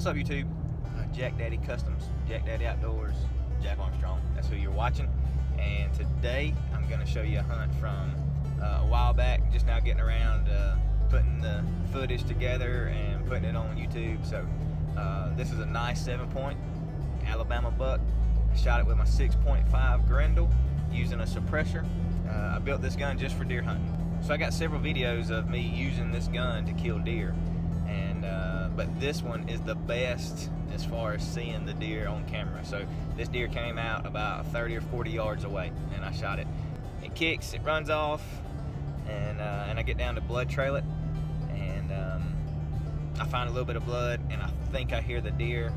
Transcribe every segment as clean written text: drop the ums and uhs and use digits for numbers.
What's up, YouTube? Jack Daddy Customs, Jack Daddy Outdoors, Jack Armstrong. That's who you're watching. And today I'm going to show you a hunt from a while back. Just now getting around putting the footage together and putting it on YouTube. So this is a nice 7-point Alabama buck. I shot it with my 6.5 Grendel using a suppressor. I built this gun just for deer hunting. So I got several videos of me using this gun to kill deer. But this one is the best as far as seeing the deer on camera. So this deer came out about 30 or 40 yards away, and I shot it. It kicks, it runs off, and I get down to blood trail it, and I find a little bit of blood, and I think I hear the deer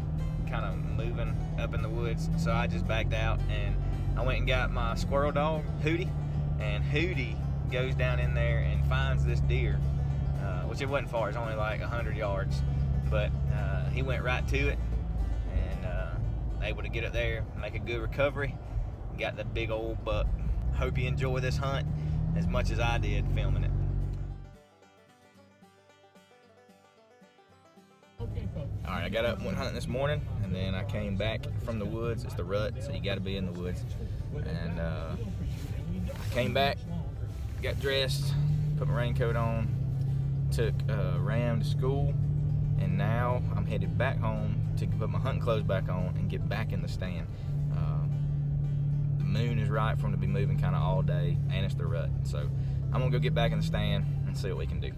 kind of moving up in the woods. So I just backed out, and I went and got my squirrel dog, Hootie, and Hootie goes down in there and finds this deer. Which it wasn't far, it's only like 100 yards, but he went right to it and able to get it there, make a good recovery, got the big old buck. Hope you enjoy this hunt as much as I did filming it. Alright, I got up and went hunting this morning, and then I came back from the woods. It's the rut, so you gotta be in the woods. And I came back, got dressed, put my raincoat on, took Ram to school, and now I'm headed back home to put my hunting clothes back on and get back in the stand. The moon is right for them to be moving kind of all day, and it's the rut. So I'm gonna go get back in the stand and see what we can do.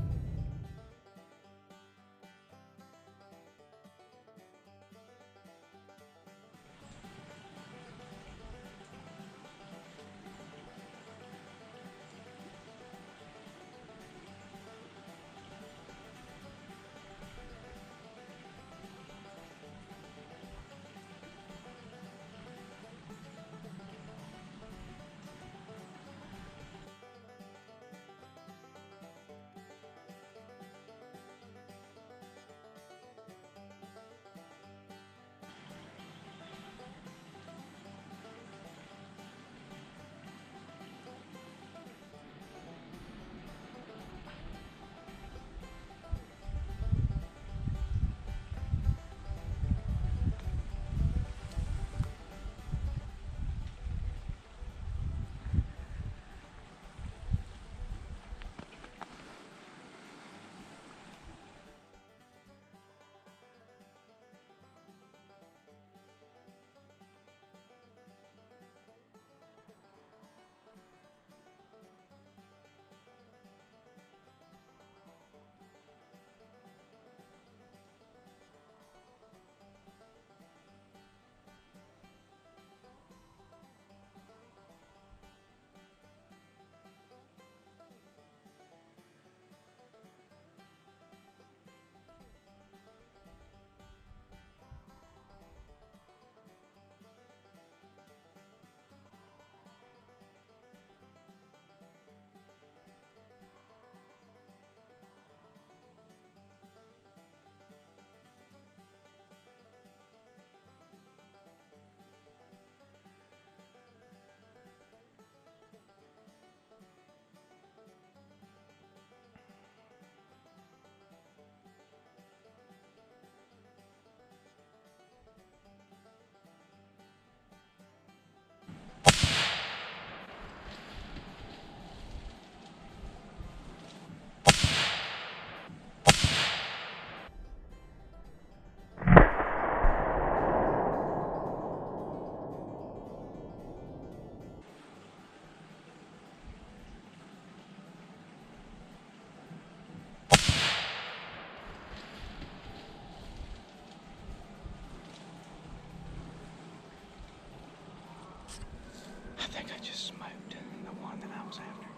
I think I just smoked the one that I was after,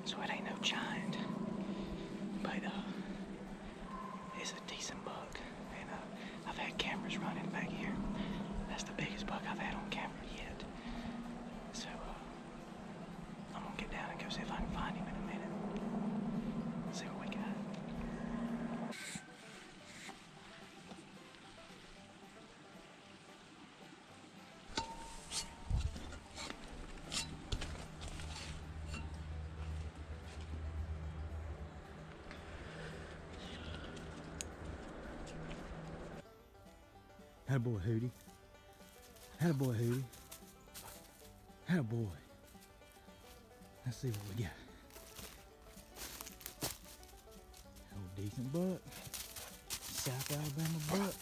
so it ain't no giant, but it's a decent buck, and I've had cameras running back here. That's the biggest buck I've had on camera yet, so I'm gonna get down and go see if I can find him in a minute, see what we got. Attaboy, Hootie. Attaboy, Hootie. Attaboy. Let's see what we got. Oh, decent buck. South Alabama buck.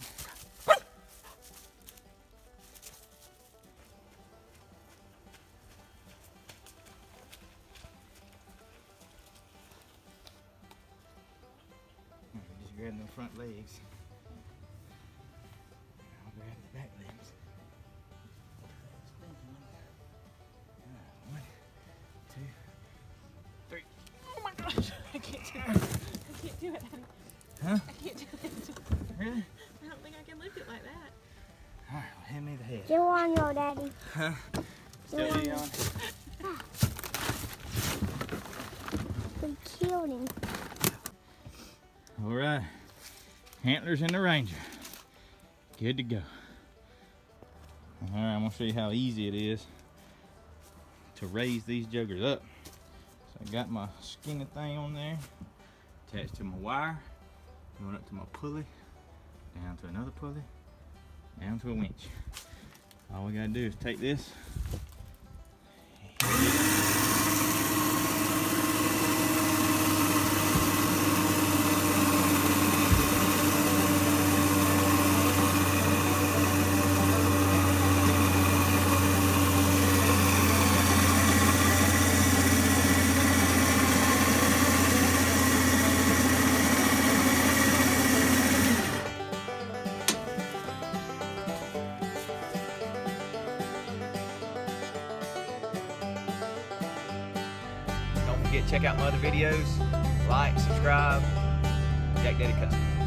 Just grabbing the front legs. I'll grab the back legs. One, two, three. Oh my gosh, I can't do it. I can't do it, honey. Huh? I can't do it. Really? I don't think I can lift it like that. Alright, well, hand me the head. Still on your daddy. Huh? Still on. We killed him. Alright. Antlers in the Ranger. Good to go. Alright, I'm going to show you how easy it is to raise these juggers up. So I got my skinny thing on there, attached to my wire, going up to my pulley, down to another pulley, down to a winch. All we gotta do is take this, Don't forget, check out my other videos. Like, subscribe. Jack Daddy Custom.